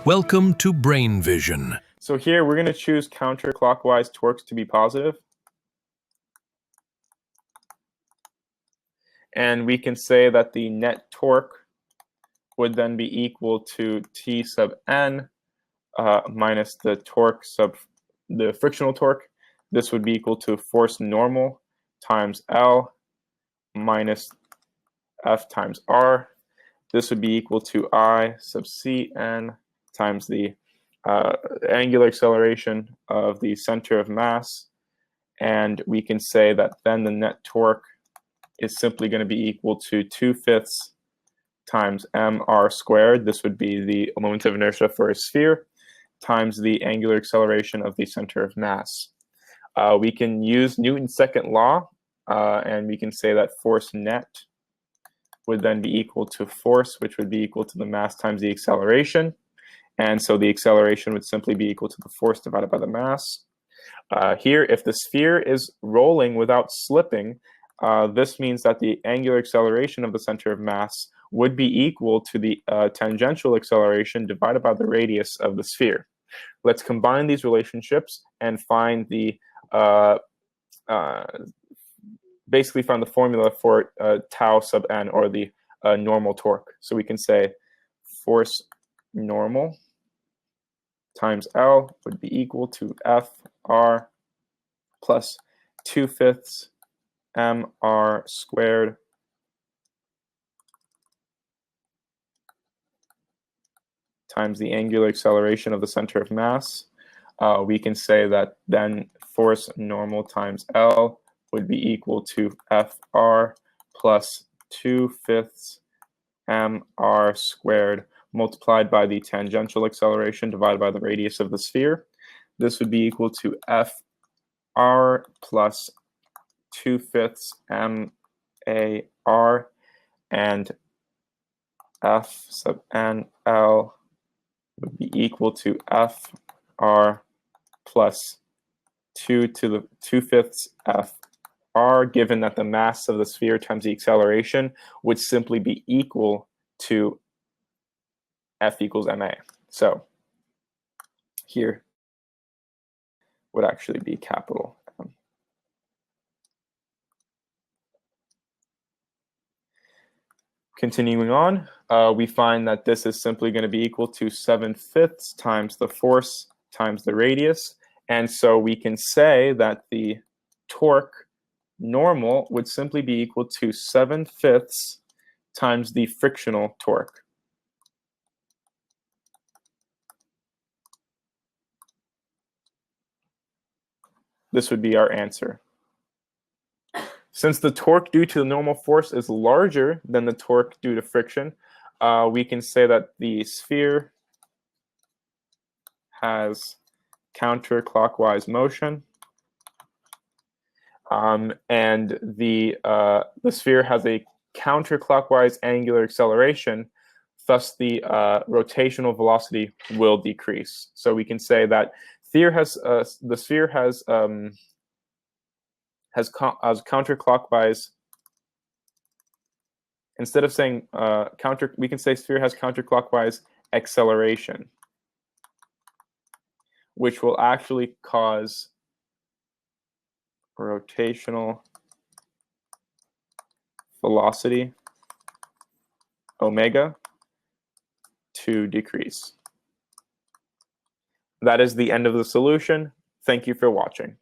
Welcome to Brain Vision. So here we're going to choose counterclockwise torques to be positive. And we can say that the net torque would then be equal to T sub n minus the torque sub the frictional torque. This would be equal to force normal times L minus F times R. This would be equal to I sub Cn times the angular acceleration of the center of mass. And we can say that then the net torque is simply going to be equal to 2/5 times mr squared. This would be the moment of inertia for a sphere times the angular acceleration of the center of mass. We can use Newton's second law, and we can say that force net would then be equal to force, which would be equal to the mass times the acceleration. And so the acceleration would simply be equal to the force divided by the mass. Here, if the sphere is rolling without slipping, this means that the angular acceleration of the center of mass would be equal to the tangential acceleration divided by the radius of the sphere. Let's combine these relationships and find the basically find the formula for tau sub n, or the normal torque. So we can say force normal times L would be equal to Fr plus 2/5 mr squared times the angular acceleration of the center of mass. We can say that then force normal times L would be equal to Fr plus 2/5 mr squared multiplied by the tangential acceleration divided by the radius of the sphere. This would be equal to Fr plus 2/5 mar, and F sub nl would be equal to Fr plus 2/5 Fr, given that the mass of the sphere times the acceleration would simply be equal to F equals ma. So here would actually be capital M. Continuing on, we find that this is simply going to be equal to 7/5 times the force times the radius. And so we can say that the torque normal would simply be equal to 7/5 times the frictional torque. This would be our answer. Since the torque due to the normal force is larger than the torque due to friction, we can say that the sphere has counterclockwise motion, and the sphere has a counterclockwise angular acceleration. Thus, the rotational velocity will decrease. So we can say that the sphere has counterclockwise. Instead of saying we can say sphere has counterclockwise acceleration, which will actually cause rotational velocity omega to decrease. That is the end of the solution. Thank you for watching.